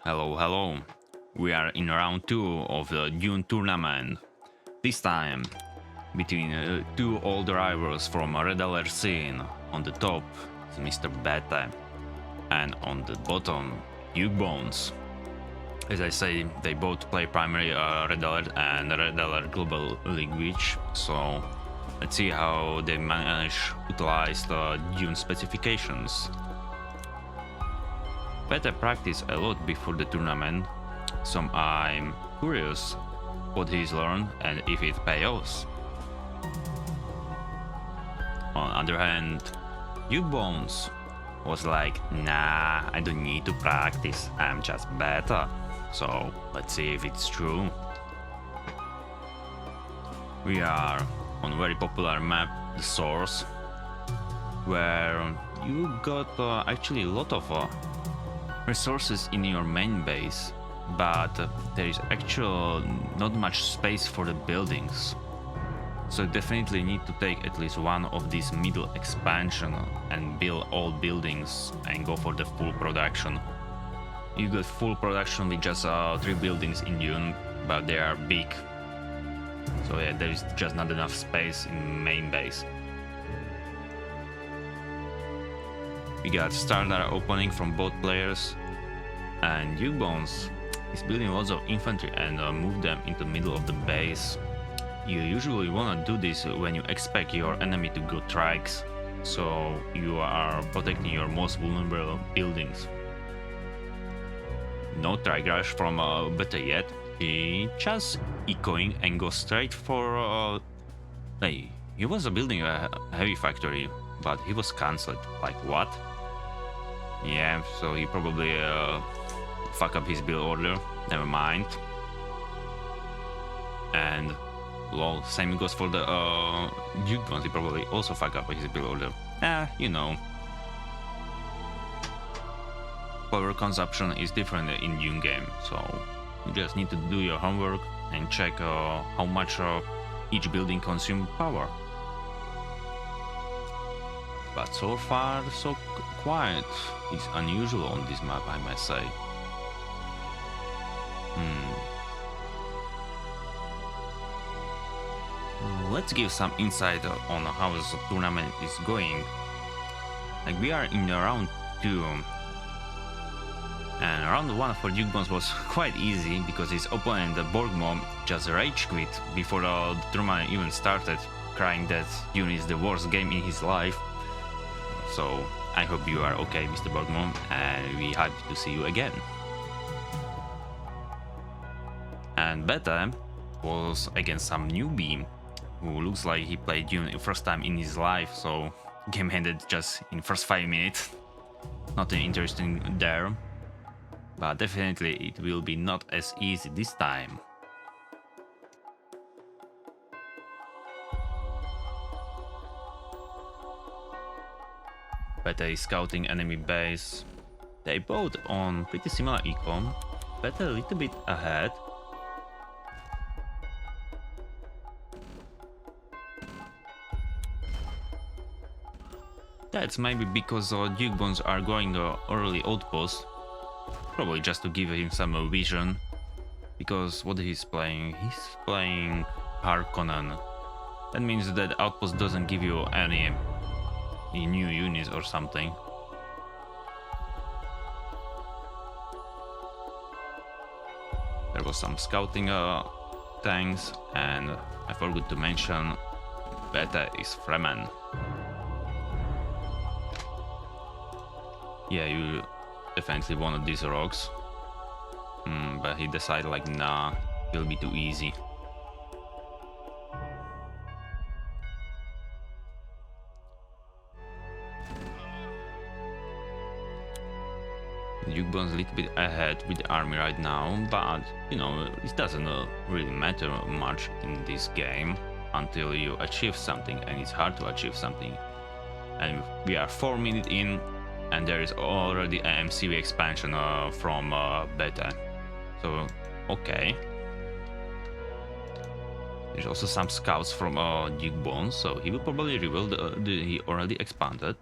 Hello, hello. We are in round 2 of the Dune tournament. This time, between two old rivals from Red Alert scene. On the top is Mr. Bete, and on the bottom, Duke Bones. As I say, they both play primary Red Alert and Red Alert Global Language, so let's see how they manage to utilize the Dune specifications. Bete practiced a lot before the tournament, so I'm curious what he's learned and if it pays off. On the other hand, Duke Bones was like, nah, I don't need to practice, I'm just better. So let's see if it's true. We are on a very popular map, the Source, where you got actually a lot of resources in your main base, but there is actually not much space for the buildings. So definitely need to take at least one of these middle expansion and build all buildings and go for the full production. You got full production with just 3 buildings in Dune, but they are big. So yeah, there is just not enough space in main base. We got starter opening from both players, and Duke Bones is building lots of infantry and move them into the middle of the base. You usually wanna do this when you expect your enemy to go trikes, so you are protecting your most vulnerable buildings. No trike rush from Bete yet, he just echoing and goes straight for hey, he was building a heavy factory, but he was cancelled. Like what? Yeah, so he probably fuck up his build order, never mind. And lol, same goes for the Duke ones, he probably also fuck up his build order. You know. Power consumption is different in Dune game, so you just need to do your homework and check how much each building consumes power. But so far, so quiet. It's unusual on this map, I must say. Let's give some insight on how the tournament is going. Like, we are in round 2. And round 1 for Duke Bones was quite easy because his opponent, the Borgmo, just rage quit before the tournament even started, crying that Dune is the worst game in his life. So I hope you are okay, Mr. Borgmo, and we happy to see you again. And Bete was against some newbie who looks like he played Dune the first time in his life, so game ended just in first 5 minutes. Nothing interesting there, but definitely it will be not as easy this time. Bete is scouting enemy base. They both on pretty similar econ. Bete a little bit ahead. That's maybe because Duke Bones are going early outpost. Probably just to give him some vision. Because what he's playing? He's playing Harkonnen. That means that outpost doesn't give you any new units or something. There was some scouting tanks, and I forgot to mention Bete is Fremen. Yeah, you definitely wanted these rocks, but he decided like, nah, it'll be too easy. Duke Bones a little bit ahead with the army right now, but you know, it doesn't really matter much in this game until you achieve something, and it's hard to achieve something. And we are 4 minutes in, and there is already an MCV expansion from Bete. So, okay. There's also some scouts from Duke Bones, so he will probably reveal he already expanded.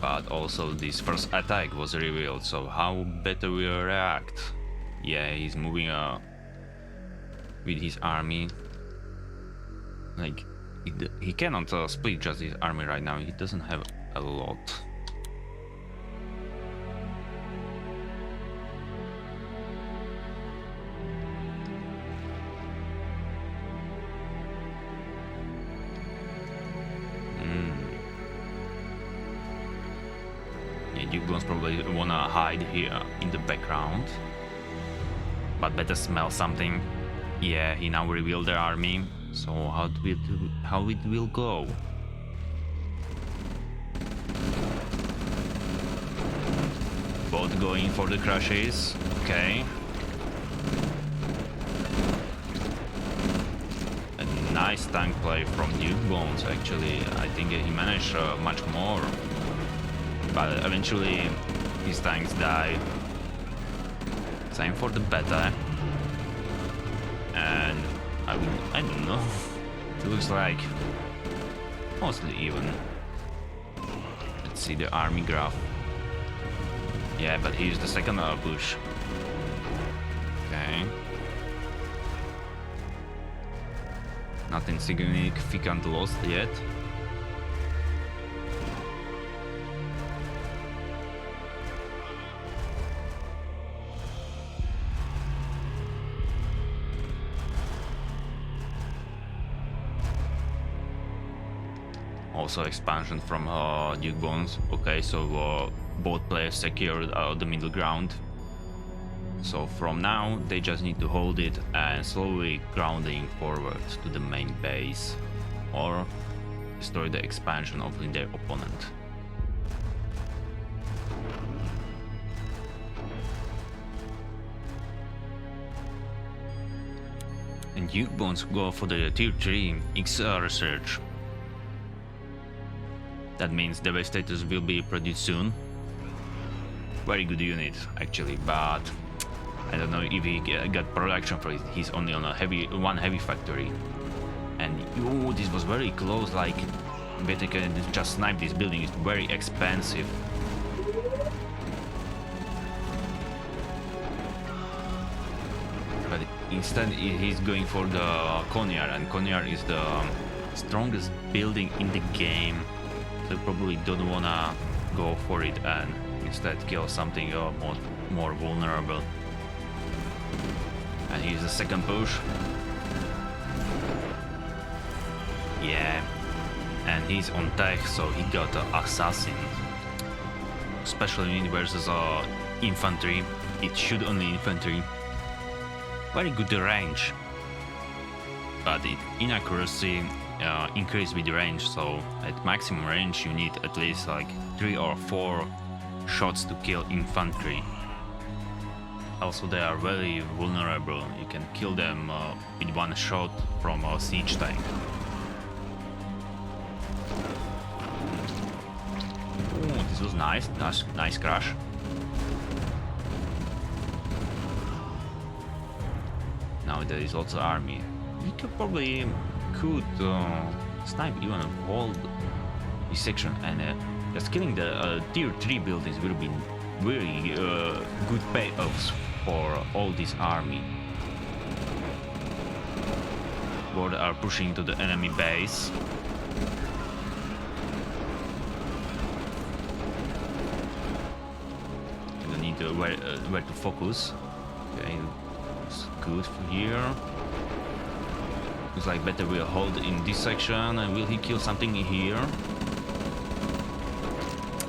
But also this first attack was revealed, so how better will react? Yeah, he's moving with his army. Like, he cannot split just his army right now, he doesn't have a lot. Duke probably wanna hide here in the background, but better smell something. Yeah, he now revealed their army, so how it will go? Both going for the crushes, okay. A nice tank play from Duke Bones, actually. I think he managed much more. But eventually his tanks die. Same for the Bete. And I don't know. It looks like mostly even. Let's see the army graph. Yeah, but here's the second push. Okay. Nothing significant lost yet. Also expansion from Duke Bones. Okay, so both players secured the middle ground. So from now they just need to hold it and slowly grounding forward to the main base or destroy the expansion of their opponent. And Duke Bones go for the tier 3 X research. That means Devastators will be produced soon. Very good unit, actually, but I don't know if he got production for it. He's only on one heavy factory. And oh, this was very close, like Bete can just snipe this building. It's very expensive. But instead he's going for the Konyar, and Konyar is the strongest building in the game. So probably don't wanna go for it and instead kill something more vulnerable. And here's the second push. Yeah, and he's on tech, so he got assassin. Special unit versus infantry. It should only infantry. Very good range, but inaccuracy increase with range, so at maximum range you need at least like 3 or 4 shots to kill infantry. Also they are very vulnerable, you can kill them with one shot from a siege tank. Ooh, this was nice crash. Now there is also army. You could snipe even a whole this section, and just killing the tier 3 buildings will be very good payoffs for all this army. Both are pushing to the enemy base. You don't need to where to focus. Okay, it's good here. Looks like Bete will hold in this section, and will he kill something here?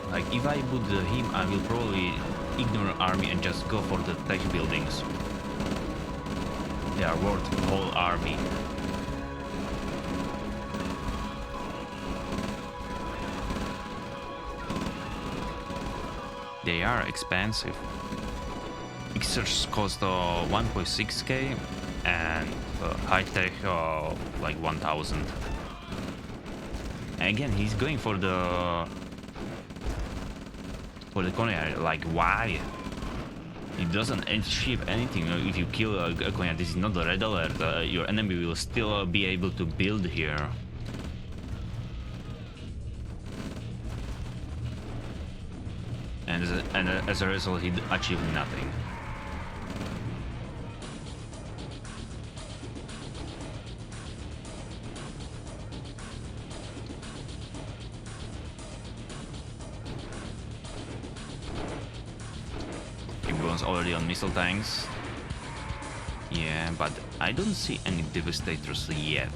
Like if I put him, I will probably ignore army and just go for the tech buildings. They are worth the whole army. They are expensive. Xers cost 1.6k and high tech like 1000. Again, he's going for the Konya. Like, why? It doesn't achieve anything. If you kill a Konya, this is not a red alert. Your enemy will still be able to build here. and as a result, he achieved nothing. Everyone's already on missile tanks. Yeah, but I don't see any devastators yet.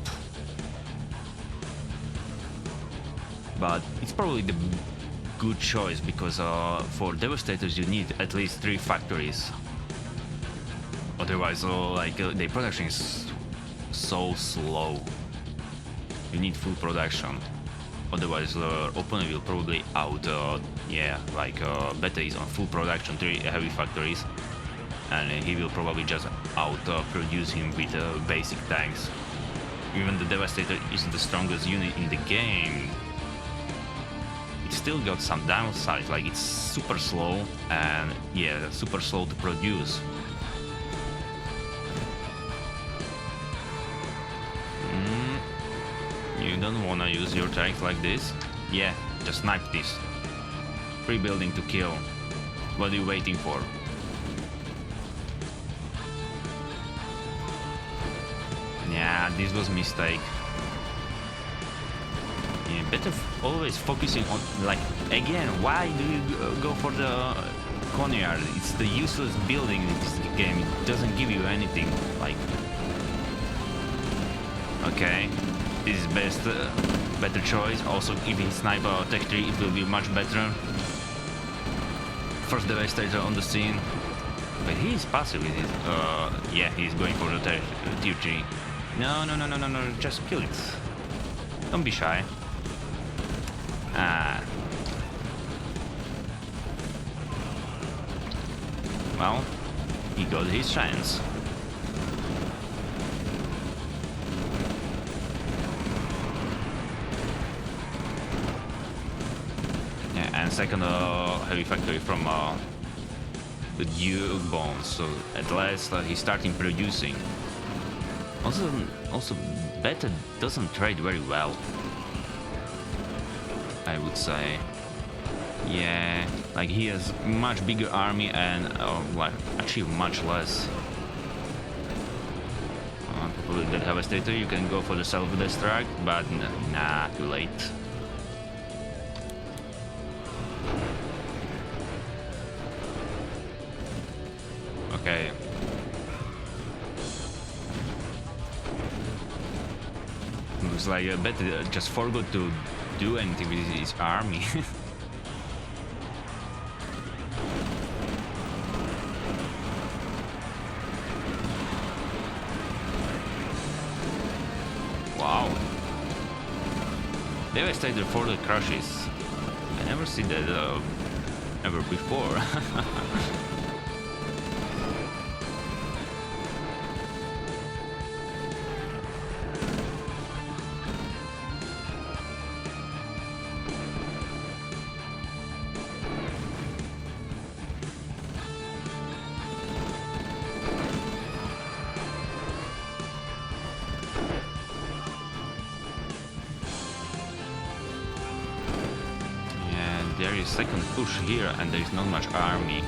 But it's probably the good choice because for devastators you need at least 3 factories. Otherwise, their production is so slow. You need full production. Otherwise, opponent will probably out. Bete is on full production, 3 heavy factories, and he will probably just out produce him with basic tanks. Even the Devastator isn't the strongest unit in the game. It still got some downsides, like it's super slow and yeah, super slow to produce. You don't wanna use your tanks like this? Yeah, just snipe this. Free building to kill. What are you waiting for? Yeah, this was a mistake. Yeah, better always focusing on, like, again, why do you go for the Coneyard? It's the useless building in this game. It doesn't give you anything, like... Okay, this is better choice. Also, if he snipe Tech 3, it will be much better. First Devastator on the scene. But he is passive with it. Yeah, he's going for the tier 3. No, just kill it. Don't be shy. Well, he got his chance. Yeah, and second heavy factory from the Duke Bones. So at last he's starting producing. Also, Bete doesn't trade very well, I would say. Yeah, like he has much bigger army and actually much less. Probably the Devastator, you can go for the self-destruct, but nah, too late. Okay. Looks like Bete just forgot to do anything with his army. Wow. Devastator for the crushes. I never see that ever before. There is second push here and there is not much army.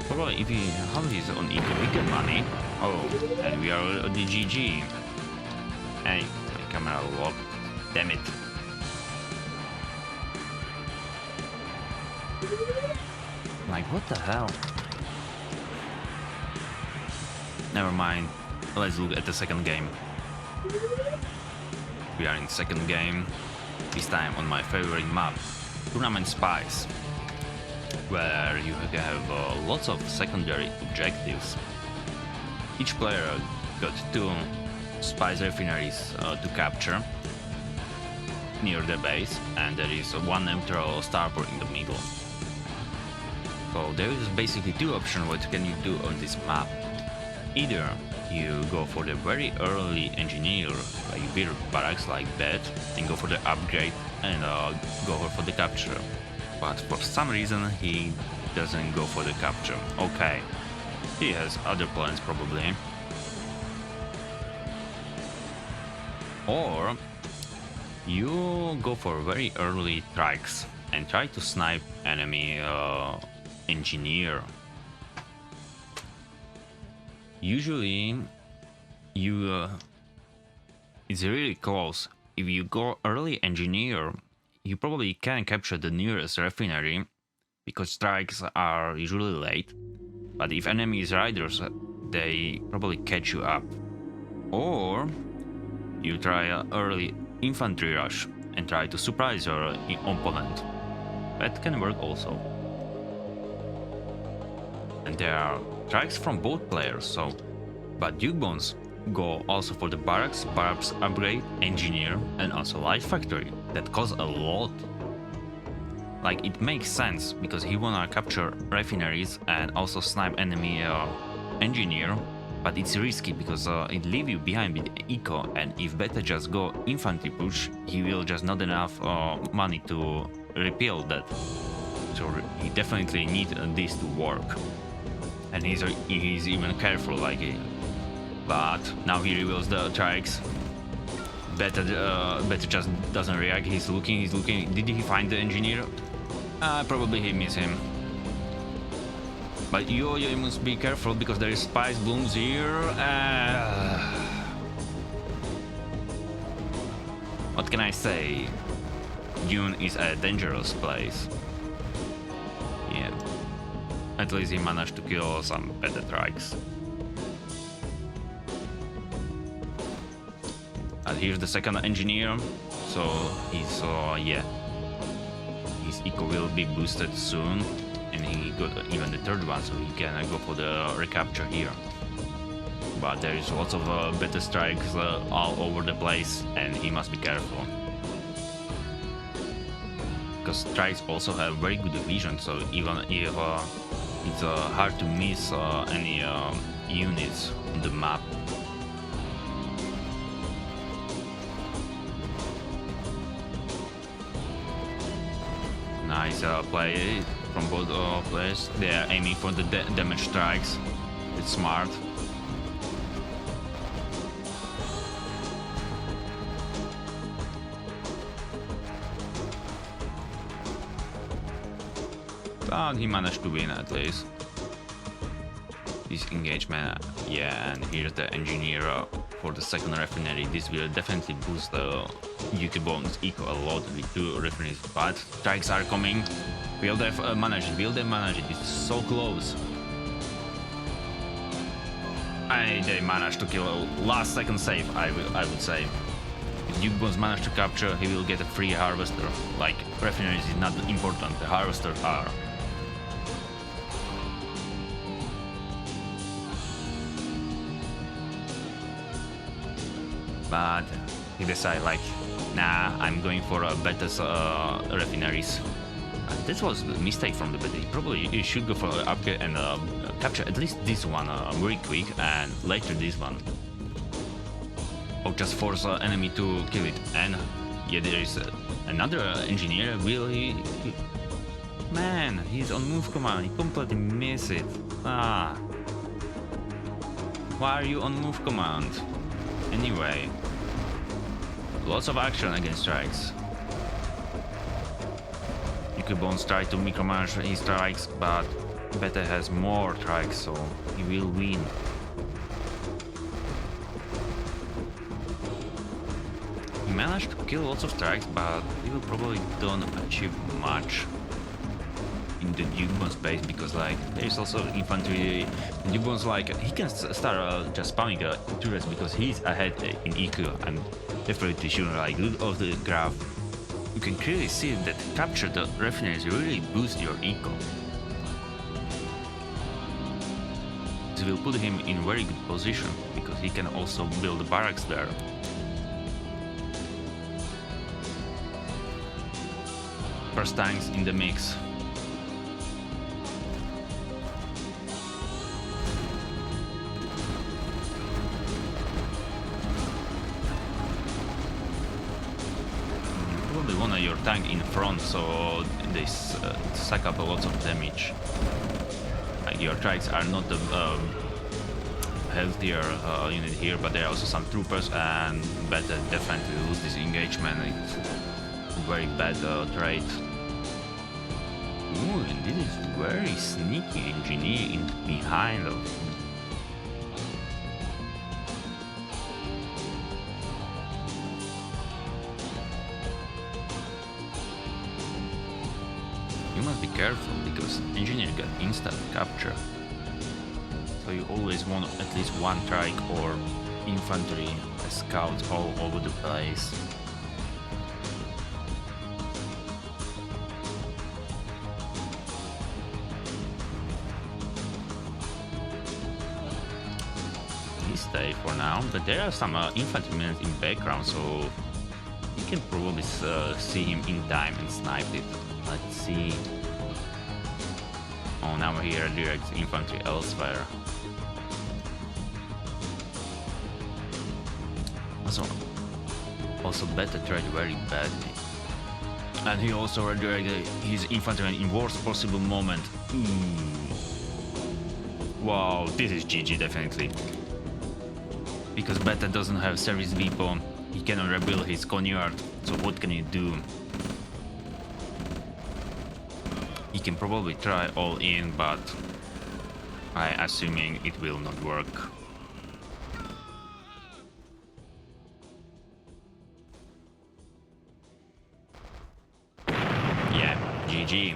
Probably if he is on bigger money. Oh, and we are at the GG. Hey, my camera locked. Damn it. Like, what the hell? Never mind. Let's look at the second game. We are in second game. This time on my favorite map. Tournament Spies, where you have lots of secondary objectives. Each player got 2 spice refineries to capture near the base, and there is 1 neutral starport in the middle. So there is basically 2 options what can you do on this map. Either you go for the very early engineer, like build barracks like that, and go for the upgrade and go for the capture. But for some reason he doesn't go for the capture. Okay, he has other plans probably. Or you go for very early trikes and try to snipe enemy engineer. Usually, it's really close. If you go early engineer, you probably can capture the nearest refinery, because strikes are usually late. But if enemies riders, they probably catch you up. Or you try early infantry rush and try to surprise your opponent. That can work also. And there are strikes from both players, so... But Duke Bones go also for the barracks upgrade, engineer, and also light factory. That costs a lot. Like, it makes sense, because he wanna capture refineries and also snipe enemy engineer, but it's risky because it leave you behind with eco, and if Bete just go infantry push, he will just not enough money to repeal that. So he definitely need this to work, and he's even careful, like. But now he reveals the trikes. Bete just doesn't react. He's looking. Did he find the engineer? Probably he missed him. But you must be careful, because there is spice blooms here. What can I say? Dune is a dangerous place. Yeah. At least he managed to kill some better trikes. And here's the second engineer. So he's yeah. His eco will be boosted soon. And he got even the third one, so he can go for the recapture here. But there is lots of better strikes all over the place, and he must be careful. Because strikes also have very good vision, so even if it's hard to miss any units on the map. Nice play from both players. They are aiming for the damage strikes. It's smart. But he managed to win at least. This engagement, yeah, and here's the engineer for the second refinery. This will definitely boost the Duke Bones eco a lot with 2 refineries, but strikes are coming. Will they manage it? Will they manage it? It's so close. They managed to kill a last second save, I would say. If Duke Bones manage to capture, he will get a free harvester. Like, refineries is not important, the harvesters are. But he decided, like, nah, I'm going for better refineries. This was a mistake from the Bete. Probably should go for an upgrade and capture at least this one very quick, and later this one. Or just force enemy to kill it. And yeah, there is another engineer. Will he? Man, he's on move command. He completely missed it. Ah. Why are you on move command? Anyway, lots of action against strikes. Duke Bones try to micromanage his strikes, but Bete has more strikes, so he will win. He managed to kill lots of strikes, but he will probably don't achieve much in the Duke Bones base, because like there is also infantry. Duke Bones, like, he can start just spamming turrets because he's ahead in EQ. I'm definitely sure, like, look of the graph. You can clearly see that capture the refineries really boost your eco. This will put him in very good position, because he can also build barracks there. First tanks in the mix. Your tank in front, so they suck up a lot of damage. Like, your trikes are not the healthier unit here, but there are also some troopers, and Bete definitely lose this engagement. It's very bad trade. Ooh, and this is very sneaky engineering behind of. You must be careful because engineer got instant capture. So you always want at least one trike or infantry scouts all over the place. He stay for now, but there are some infantrymen in background, so you can probably see him in time and snipe it. Let's see. Oh, now we hear direct infantry elsewhere. Also Bete tried very badly. And he also redirected his infantrymen in worst possible moment. Wow, this is GG definitely. Because Bete doesn't have service depot, he cannot rebuild his conuyard, so what can he do? He can probably try all in, but I'm assuming it will not work. Yeah, GG.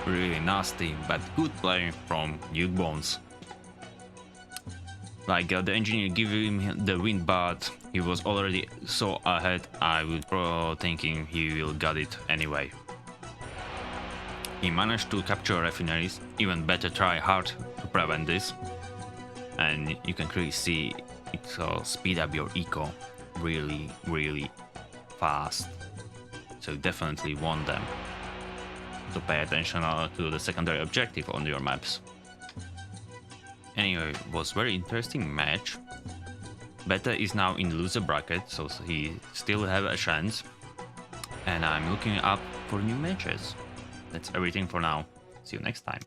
Really nasty, but good play from Duke Bones. Like the engineer gave him the win, but he was already so ahead. I would probably thinking he will get it anyway. He managed to capture refineries. Even better, try hard to prevent this, and you can clearly see it speed up your eco really fast. So definitely want them to pay attention to the secondary objective on your maps. Anyway, it was very interesting match. Bete is now in loser bracket, so he still have a chance. And I'm looking up for new matches. That's everything for now. See you next time.